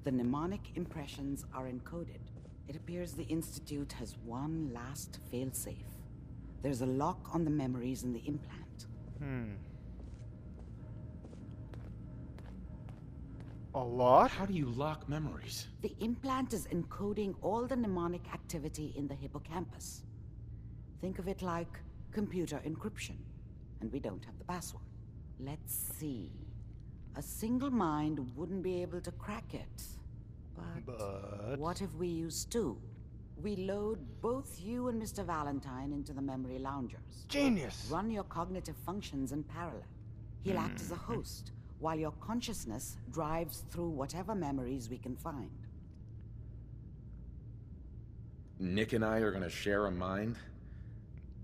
The mnemonic impressions are encoded. It appears the Institute has one last failsafe. There's a lock on the memories in the implant. A lot? How do you lock memories? The implant is encoding all the mnemonic activity in the hippocampus. Think of it like computer encryption, and we don't have the password. Let's see. A single mind wouldn't be able to crack it. But what if we use two? We load both you and Mr. Valentine into the memory loungers. Genius! Run your cognitive functions in parallel. He'll act as a host, while your consciousness drives through whatever memories we can find. Nick and I are gonna share a mind?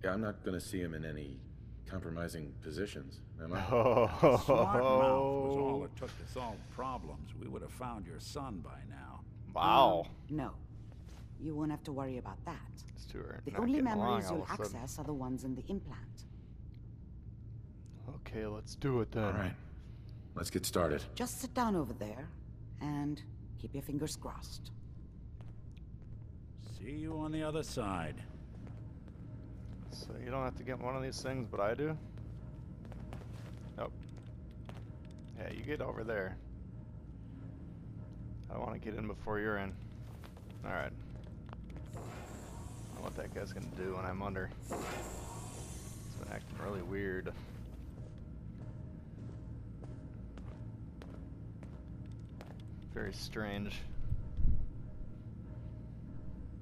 Yeah, I'm not gonna see him in any compromising positions, am I? Smart mouth was all it took to solve problems. We would have found your son by now. Wow. No. You won't have to worry about that. These two are The not only getting memories along all you'll of a sudden. access are the ones in the implant. Okay, let's do it then. All right, let's get started. Just sit down over there and keep your fingers crossed. See you on the other side. So you don't have to get one of these things, but I do? Nope. Yeah, you get over there. I want to get in before you're in. Alright. I don't know what that guy's gonna do when I'm under. It's been acting really weird. Very strange.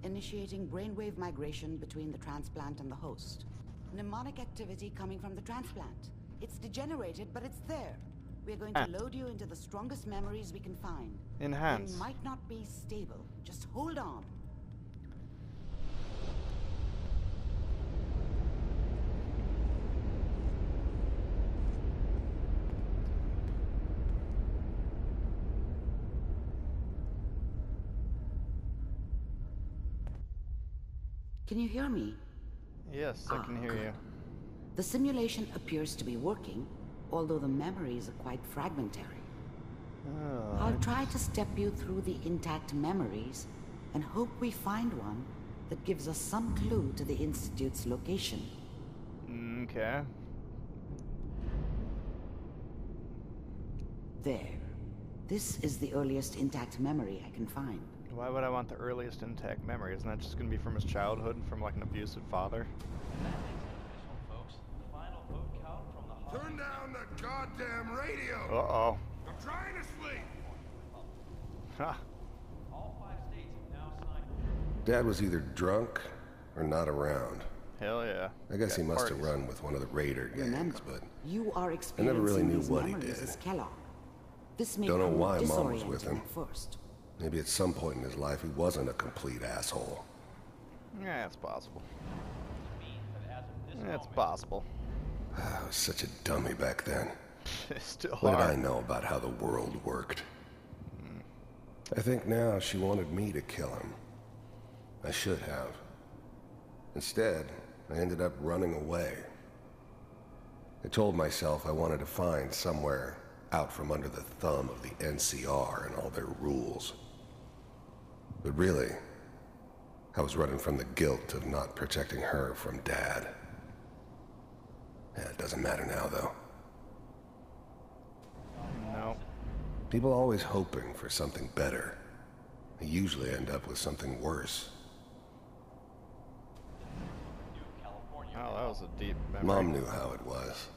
Initiating brainwave migration between the transplant and the host. Mnemonic activity coming from the transplant. It's degenerated, but it's there. We're going to load you into the strongest memories we can find. Enhance. They might not be stable. Just hold on. Can you hear me? Yes, I can hear you. The simulation appears to be working, although the memories are quite fragmentary. I'll try to step you through the intact memories and hope we find one that gives us some clue to the Institute's location. Okay. There. This is the earliest intact memory I can find. Why would I want the earliest intact memory? Isn't that just going to be from his childhood and from like an abusive father? Turn down the goddamn radio! Uh-oh. I'm trying to sleep! Ha. Dad was either drunk or not around. Hell yeah. I guess he Got must have parties. run with one of the Raider gangs, Remember, but you are I experiencing never really knew these what he memories did. as Kellogg. This may Don't know prove why Mom was disorienting with him. at first. Maybe at some point in his life he wasn't a complete asshole. Yeah, it's possible. Yeah, it's possible. I was such a dummy back then. Still What did are. I know about how the world worked? I think now she wanted me to kill him. I should have. Instead, I ended up running away. I told myself I wanted to find somewhere out from under the thumb of the NCR and all their rules. But really, I was running from the guilt of not protecting her from Dad. Yeah, it doesn't matter now, though. No. People always hoping for something better. They usually end up with something worse. Oh, that was a deep memory. Mom knew how it was.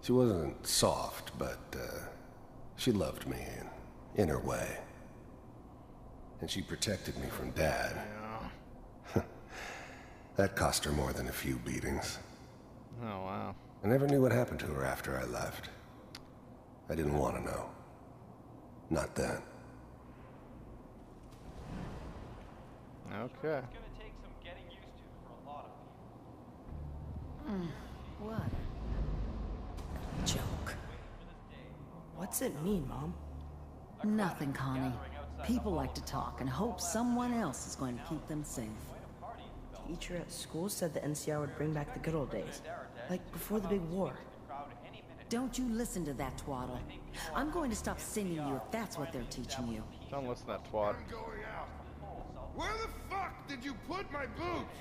She wasn't soft, but she loved me in her way. And she protected me from Dad. Yeah. That cost her more than a few beatings. Oh, wow. I never knew what happened to her after I left. I didn't want to know. Not then. Okay. What? Joke. What's it mean, Mom? Nothing, Connie. People like to talk and hope someone else is going to keep them safe. Teacher at school said the NCR would bring back the good old days. Like before the big war. Don't you listen to that twaddle. I'm going to stop singing you if that's what they're teaching you. Don't listen to that twat. I'm going out. Where the fuck did you put my boots?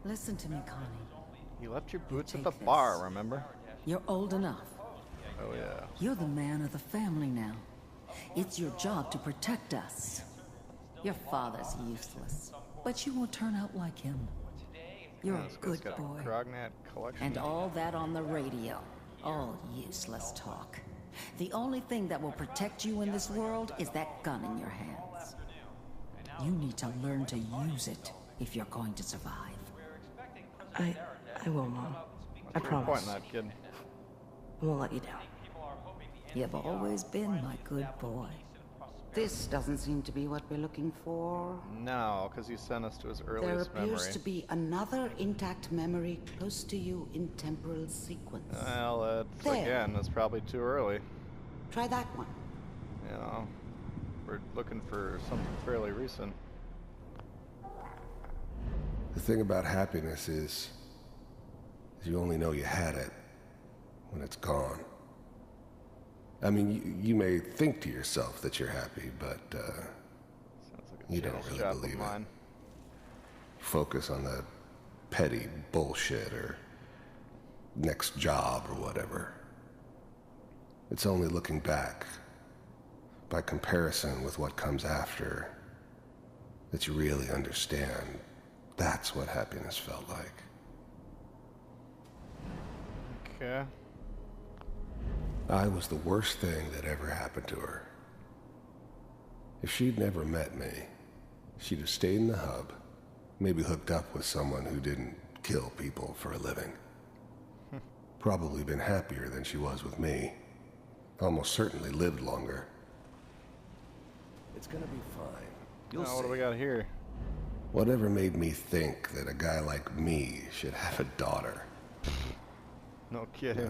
Listen to me, Connie. You left your boots at Take the bar, this. remember? You're old enough. Oh yeah. You're the man of the family now. It's your job to protect us. Your father's useless, but you won't turn out like him. You're This a guy's good got boy. Grognat collection. And all that on the radio. All useless talk. The only thing that will protect you in this world is that gun in your hands. You need to learn to use it if you're going to survive. I will, Mom. I What's your promise. point in that, kid? I won't let you down. You've always been my good boy. This doesn't seem to be what we're looking for. No, because he sent us to his There earliest appears memory. to be another intact memory close to you in temporal sequence. Well, that's There. again, that's probably too early. Try that one. You know, we're looking for something fairly recent. The thing about happiness is you only know you had it when it's gone. I mean, you may think to yourself that you're happy, but Sounds like a You channel don't really strap of believe it. mine. focus on the petty bullshit or next job or whatever. It's only looking back, by comparison with what comes after, that you really understand that's what happiness felt like. Okay. I was the worst thing that ever happened to her. If she'd never met me, she'd have stayed in the hub, maybe hooked up with someone who didn't kill people for a living. Probably been happier than she was with me. Almost certainly lived longer. It's gonna be fine. You'll Now, what do see. we got here? Whatever made me think that a guy like me should have a daughter? No kidding.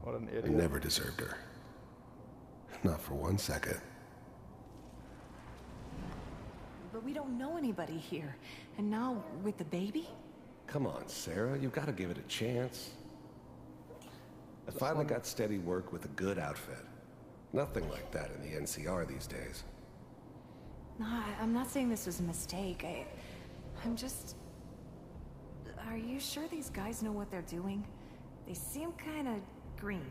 What an I idiot. never deserved her. Not for 1 second. But we don't know anybody here. And now, with the baby? Come on, Sarah, you've got to give it a chance. I finally got steady work with a good outfit. Nothing like that in the NCR these days. No, I'm not saying this was a mistake. I'm just... Are you sure these guys know what they're doing? They seem kind of green.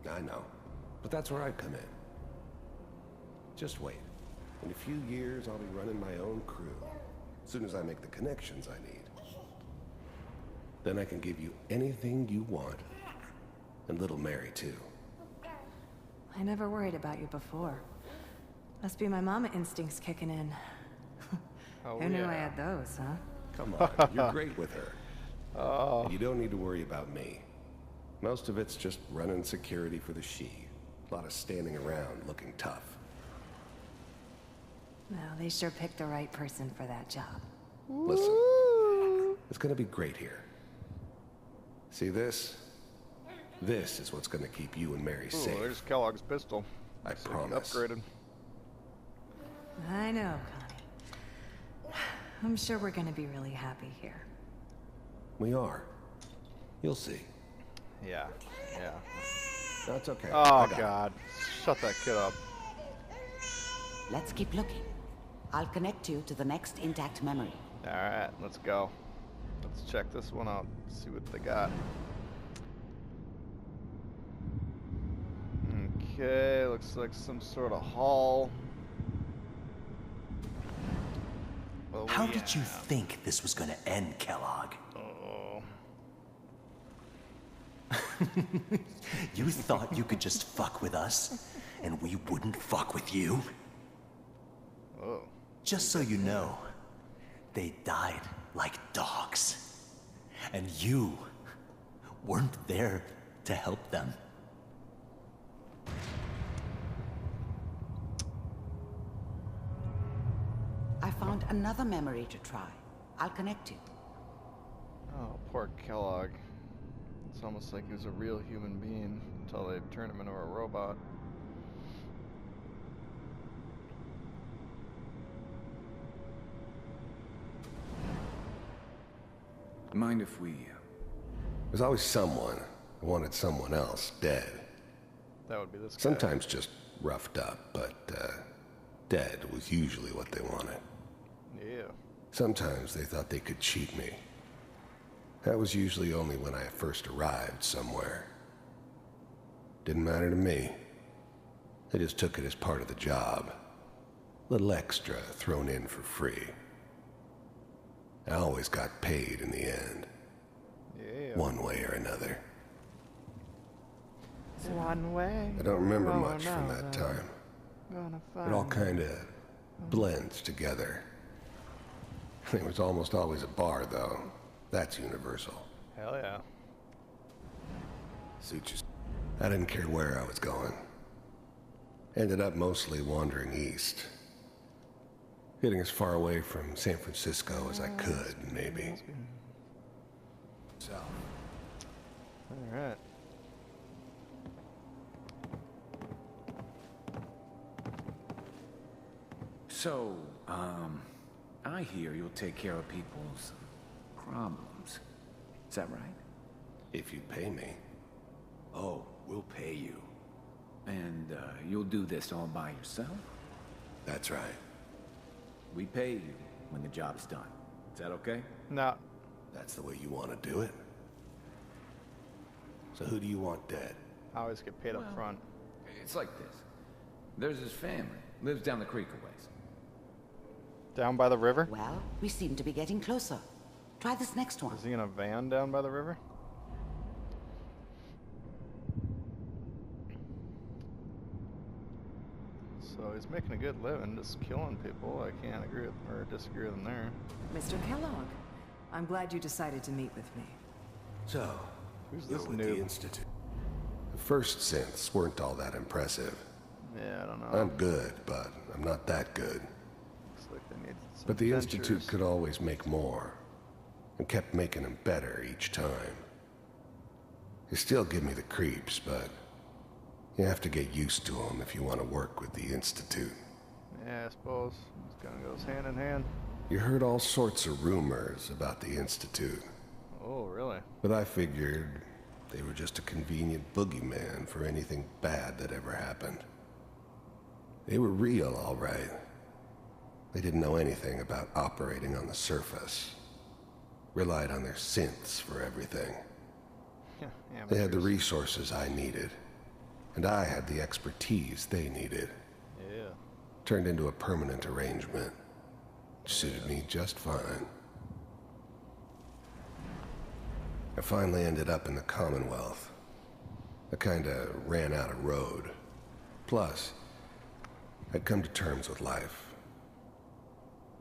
I know, but that's where I come in. Just wait. In a few years, I'll be running my own crew. As soon as I make the connections I need. Then I can give you anything you want. And little Mary, too. I never worried about you before. Must be my mama instincts kicking in. Oh, Who knew I yeah. had those, huh? Come on, you're great with her. And you don't need to worry about me. Most of it's just running security for the she. A lot of standing around looking tough. No, they sure picked the right person for that job. Listen, it's gonna be great here. See this? This is what's gonna keep you and Mary Ooh, safe. there's Kellogg's pistol. I Looks like promise. Upgraded. I know, Connie. I'm sure we're gonna be really happy here. We are. You'll see. Yeah. Yeah. No, it's okay. Oh I got it. God. Shut that kid up. Let's keep looking. I'll connect you to the next intact memory. All right, let's go. Let's check this one out. See what they got. Okay, looks like some sort of hall. Oh, How did you think this was gonna end, Kellogg? Oh. You thought you could just fuck with us, and we wouldn't fuck with you? Oh. Just so you know, they died like dogs. And you weren't there to help them. I found another memory to try. I'll connect you. Oh, poor Kellogg. It's almost like he was a real human being until they turned him into a robot. Mind if we... There's always someone I wanted someone else dead. That would be this guy. Sometimes just roughed up, but dead was usually what they wanted. Yeah. Sometimes they thought they could cheat me. That was usually only when I first arrived somewhere. Didn't matter to me. They just took it as part of the job. Little extra thrown in for free. I always got paid in the end. Yeah. One way or another. One way. I don't remember much from that time. It all kinda blends together. There was almost always a bar, though. That's universal. Hell yeah. Suits. I didn't care where I was going. Ended up mostly wandering east. Getting as far away from San Francisco as I could, maybe. So. Alright. So, I hear you'll take care of people's problems. Is that right? If you pay me. Oh, we'll pay you. And, you'll do this all by yourself? That's right. We pay you when the job's done. Is that okay? No. That's the way you want to do it? So who do you want dead? I always get paid up front. It's like this. There's his family. Lives down the creek a ways. Down by the river? Well, we seem to be getting closer. Try this next one. Is he in a van down by the river? So he's making a good living, just killing people. I can't agree with or disagree with him there. Mr. Kellogg, I'm glad you decided to meet with me. So, Who's you're this with noob? the Institute. The first synths weren't all that impressive. Yeah, I don't know. I'm good, but I'm not that good. Looks like they need some But the adventures. Institute could always make more, and kept making them better each time. They still give me the creeps, but you have to get used to them if you want to work with the Institute. Yeah, I suppose. It kind of goes hand in hand. You heard all sorts of rumors about the Institute, Oh, really? but I figured they were just a convenient boogeyman for anything bad that ever happened. They were real, all right. They didn't know anything about operating on the surface. Relied on their synths for everything. Yeah, They had the amateurs. resources I needed, and I had the expertise they needed. Yeah. Turned into a permanent arrangement. Suited me just fine. I finally ended up in the Commonwealth. I kinda ran out of road. Plus, I'd come to terms with life.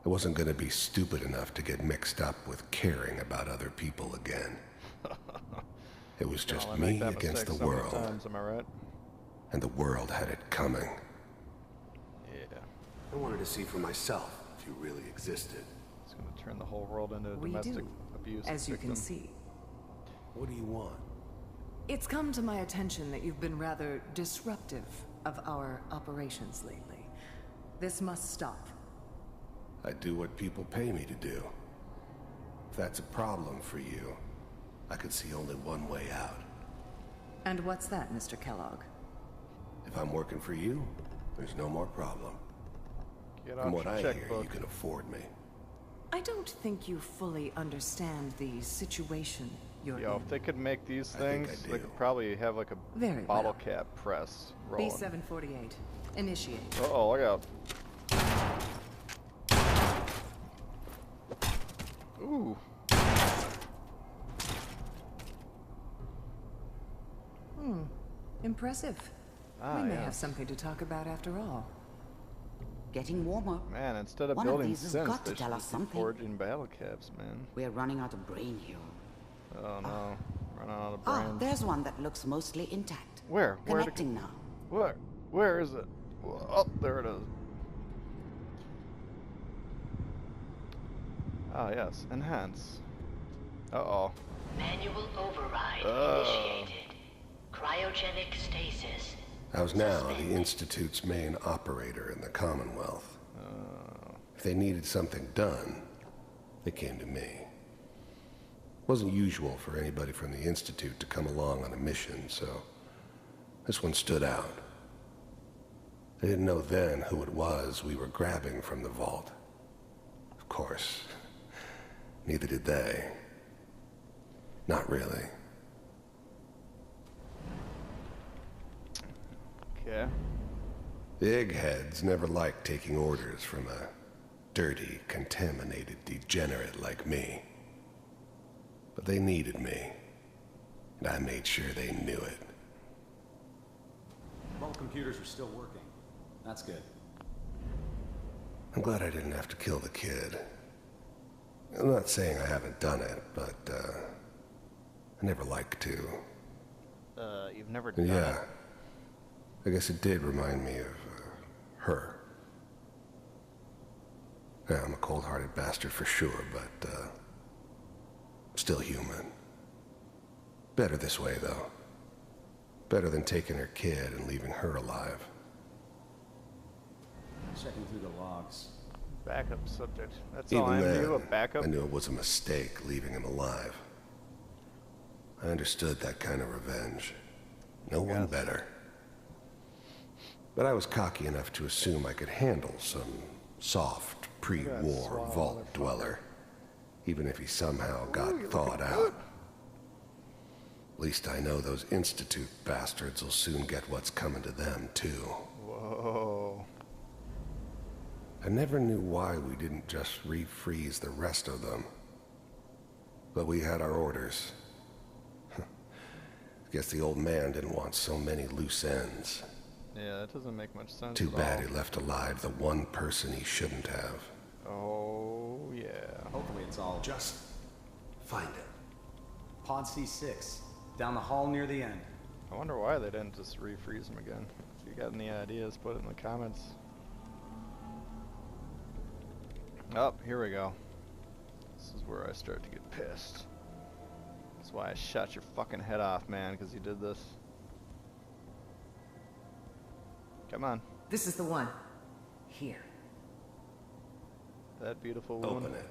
I wasn't gonna be stupid enough to get mixed up with caring about other people again. It was just Well, I make me that against the mistake so many world, times, am I right? and the world had it coming. Yeah. I wanted to see for myself if you really existed. It's going to turn the whole world into a We domestic do, abuse as you can victim. see. What do you want? It's come to my attention that you've been rather disruptive of our operations lately. This must stop. I do what people pay me to do. If that's a problem for you, I could see only one way out. And what's that, Mr. Kellogg? If I'm working for you, there's no more problem. Get From off what your I hear, checkbook. you can afford me. I don't think you fully understand the situation you're Yo, in. if they could make these I think things, I they do. could probably have like a Very bottle well. cap press rolling. B748. Initiate. Uh-oh, look out. Ooh. Impressive. Ah, we may yeah. have something to talk about after all. Getting warmer. Man, instead of One of building these has synths, got to they tell should us just be something. forging battle caps, man. We're running out of brain here. Oh no. Running out of Ah, brains. there's one that looks mostly intact. Where? Where to Connecting now. Where? Where is it? Oh, there it is. Ah, yes. Enhance. Uh-oh. Manual override initiated. Cryogenic stasis. I was now the Institute's main operator in the Commonwealth. If they needed something done, they came to me. Wasn't usual for anybody from the Institute to come along on a mission, so this one stood out. I didn't know then who it was we were grabbing from the vault. Of course, neither did they. Not really. Okay. The eggheads never liked taking orders from a dirty, contaminated degenerate like me. But they needed me, and I made sure they knew it. All computers are still working. That's good. I'm glad I didn't have to kill the kid. I'm not saying I haven't done it, but, I never like to. You've never done Yeah. it? I guess it did remind me of, her. Yeah, I'm a cold-hearted bastard for sure, but, still human. Better this way, though. Better than taking her kid and leaving her alive. Checking through the logs. Backup subject. That's Even all I am. then, You have a backup? I knew it was a mistake leaving him alive. I understood that kind of revenge. No one better. But I was cocky enough to assume I could handle some soft, pre-war vault dweller, even if he somehow got thawed out. At least I know those Institute bastards will soon get what's coming to them, too. Whoa. I never knew why we didn't just refreeze the rest of them. But we had our orders. Guess the old man didn't want so many loose ends. Yeah, that doesn't make much sense. Too at bad all. he left alive the one person he shouldn't have. Oh, yeah. Hopefully it's all... Just find it. Pod C6. Down the hall near the end. I wonder why they didn't just refreeze them again. If you got any ideas, put it in the comments. Oh, here we go. This is where I start to get pissed. That's why I shot your fucking head off, man, because you did this. Come on. This is the one. Here. That beautiful woman. Open it.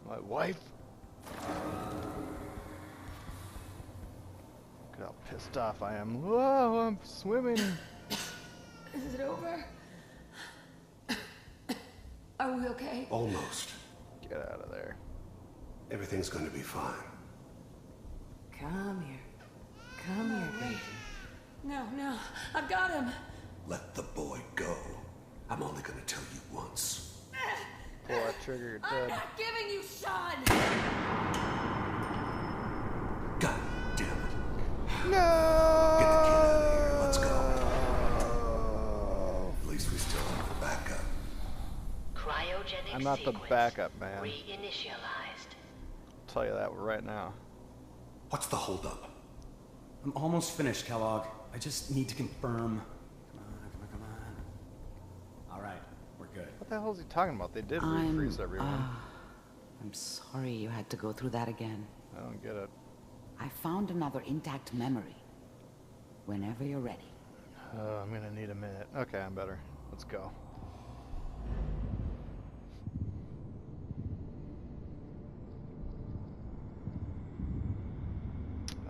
My wife. Look at how pissed off I am. Whoa, I'm swimming. Is it over? Are we okay? Almost. Get out of there. Everything's going to be fine. Come here. Come here, baby. No, no. I've got him. Let the boy go. I'm only going to tell you once. Pull that trigger, you're I'm dead. not giving you Sean! God damn it. No! Get the kid out of here. Let's go. At least we still have the backup. Cryogenic I'm not the sequence backup, man. Reinitialized. I'll tell you that right now. What's the holdup? I'm almost finished, Kellogg. I just need to confirm. Come on. All right, we're good. What the hell is he talking about? They did I'm, refreeze everyone. I'm sorry you had to go through that again. I don't get it. I found another intact memory. Whenever you're ready. I'm gonna need a minute. Okay, I'm better. Let's go.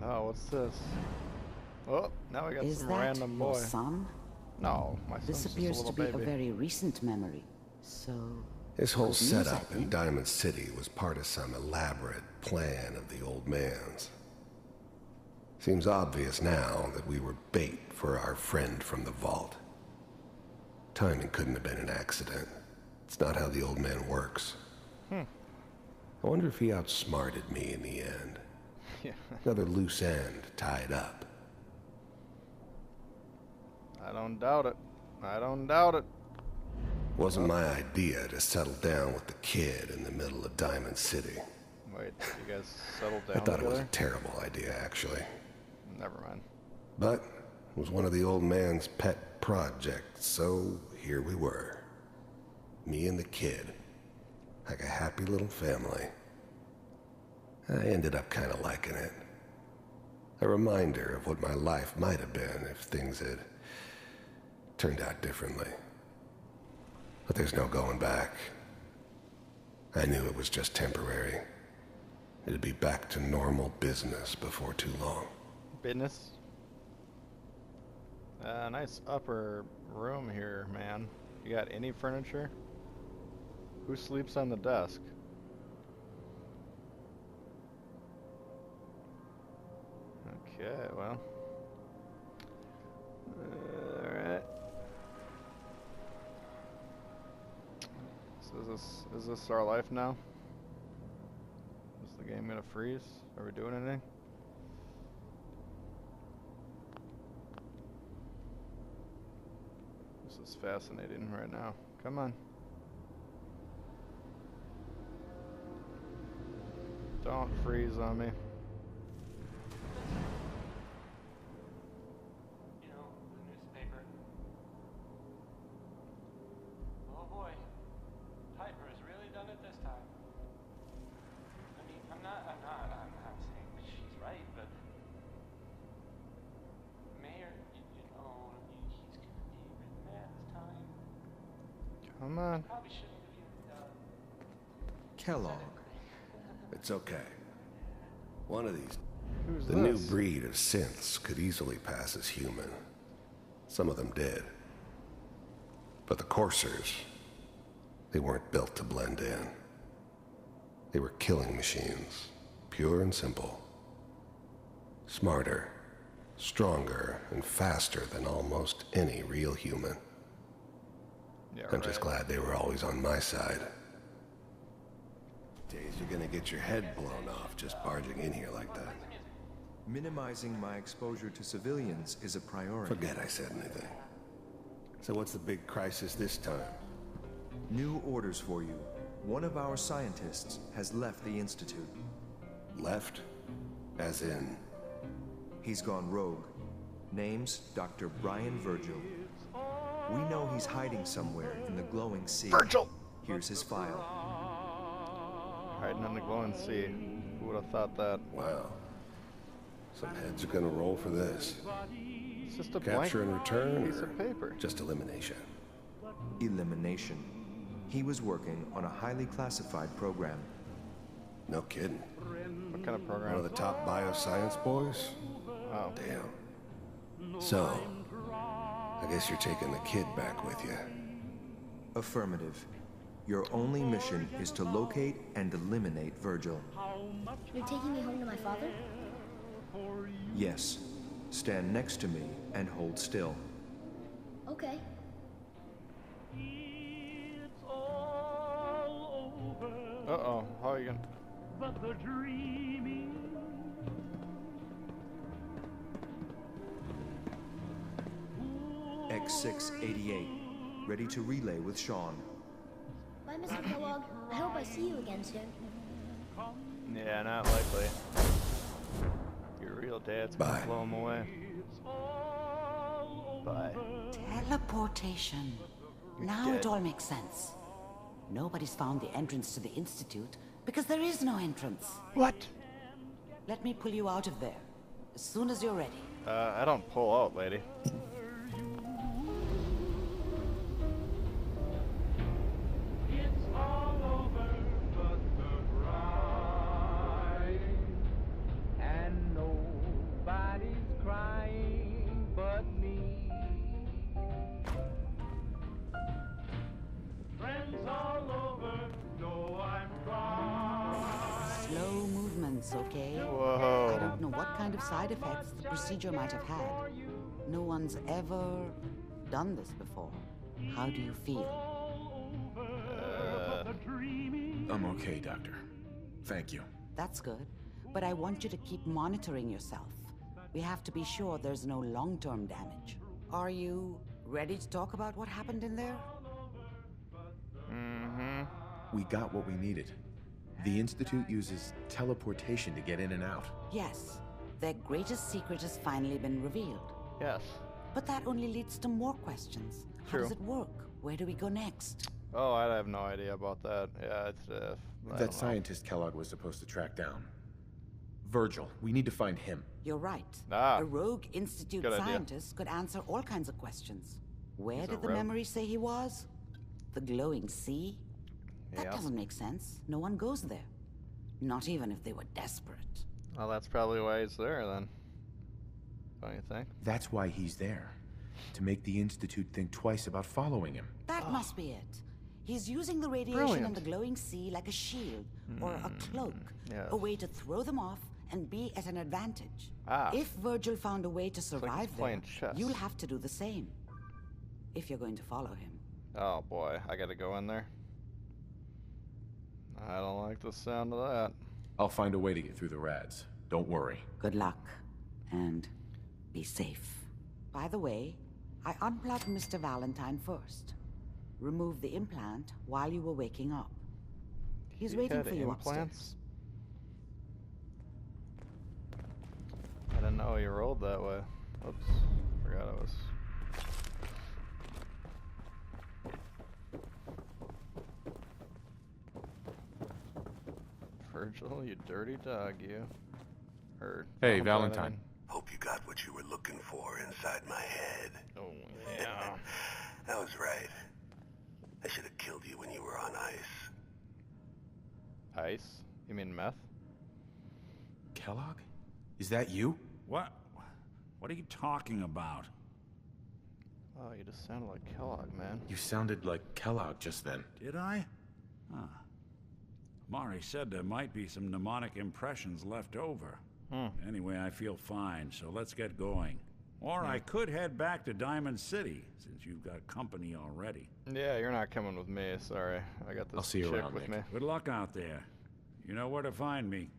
Oh, what's this? Oh, now we got Is some that random your boy. son? No, my son's This just appears a to little be baby. a very recent memory. So... This whole good news, setup I in think. Diamond City was part of some elaborate plan of the old man's. Seems obvious now that we were bait for our friend from the vault. Timing couldn't have been an accident. It's not how the old man works. I wonder if he outsmarted me in the end. Yeah. Another loose end tied up. I don't doubt it. I don't doubt it. Wasn't my idea to settle down with the kid in the middle of Diamond City. Wait, you guys settled down I thought it was a together? terrible idea, actually. Never mind. But it was one of the old man's pet projects, so here we were. Me and the kid. Like a happy little family. I ended up kind of liking it. A reminder of what my life might have been if things had turned out differently. But there's no going back. I knew it was just temporary. It'd be back to normal business before too long. Business? Nice upper room here, man. You got any furniture? Who sleeps on the desk? Okay, well. Alright. So is this our life now? Is the game gonna freeze? Are we doing anything? This is fascinating right now. Come on. Don't freeze on me. You know, the newspaper. Oh boy. Piper has really done it this time. I mean, I'm not saying that she's right, but Mayor, you know, he's gonna be written mad this time. Come on. Probably shouldn't have even, Kellogg. It's okay. One of these. Who's the this? new breed of synths could easily pass as human. Some of them did. But the coursers, they weren't built to blend in. They were killing machines, pure and simple. Smarter, stronger, and faster than almost any real human. Yeah, I'm just glad they were always on my side. Days you're gonna get your head blown off just barging in here like that. Minimizing my exposure to civilians is a priority. Forget I said anything. So what's the big crisis this time? New orders for you. One of our scientists has left the Institute. Left? As in? He's gone rogue. Name's Dr. Brian Virgil. We know he's hiding somewhere in the glowing sea. Virgil! Here's his file. Hiding in the glowing sea. Who would have thought that? Wow. Some heads are gonna roll for this. It's just a Capture and blank return, piece or of paper. just elimination? Elimination. He was working on a highly classified program. No kidding. What kind of program? One of the top bioscience boys? Oh. Damn. So, I guess you're taking the kid back with you. Affirmative. Your only mission is to locate and eliminate Virgil. You're taking me home to my father? Yes. Stand next to me and hold still. Okay. Uh-oh. How are you gonna... But the dreaming. X688. Ready to relay with Sean. Bye, Mr. Kellogg. I hope I see you again soon. Yeah, not likely. Your real dad's gonna Bye. blow him away. Bye. Teleportation. Now it all makes sense. Nobody's found the entrance to the Institute because there is no entrance. What? Let me pull you out of there as soon as you're ready. I don't pull out, lady. It's all over but the crying, and nobody's crying but me. Friends all over know I'm crying. Slow movements, okay? Whoa. I don't know what kind of side effects the procedure might have had. No one's ever done this before. How do you feel? I'm okay, Doctor. Thank you. That's good. But I want you to keep monitoring yourself. We have to be sure there's no long-term damage. Are you ready to talk about what happened in there? Mm-hmm. We got what we needed. The Institute uses teleportation to get in and out. Yes. Their greatest secret has finally been revealed. Yes. But that only leads to more questions. How True. does it work? Where do we go next? Oh, I have no idea about that. Yeah, it's I don't That know. scientist Kellogg was supposed to track down. Virgil, we need to find him. You're right. Ah, A rogue Institute good idea. scientist could answer all kinds of questions. Where He's a did the rogue. memory say he was? The glowing sea? That Yeah. doesn't make sense. No one goes there. Not even if they were desperate. Well, that's probably why he's there then. Don't you think? That's why he's there. To make the Institute think twice about following him. That must be it. He's using the radiation Brilliant. and the glowing sea like a shield or a cloak. yes. A way to throw them off and be at an advantage. Ah. If Virgil found a way to like survive he's there, playing chess. you'll have to do the same. If you're going to follow him. Oh boy, I gotta go in there. I don't like the sound of that. I'll find a way to get through the rads. Don't worry. Good luck. And be safe. By the way, I unplugged Mr. Valentine first. Remove the implant while you were waking up. He's He waiting had for you implants? upstairs. I didn't know you rolled that way. Oops. Forgot I was. Virgil, you dirty dog, you. Or Hey, Valentine. Hope you got what you were looking for inside my head. Oh, yeah. I was right. I should have killed you when you were on ice. Ice? You mean meth? Kellogg? Is that you? What? What are you talking about? Oh, you just sounded like Kellogg, man. You sounded like Kellogg just then. Did I? Huh. Mari said there might be some mnemonic impressions left over. Anyway, I feel fine, so let's get going. Or I could head back to Diamond City, since you've got company already. Yeah, you're not coming with me, sorry. I got this I'll see you chick around, with Nick. me. Good luck out there. You know where to find me.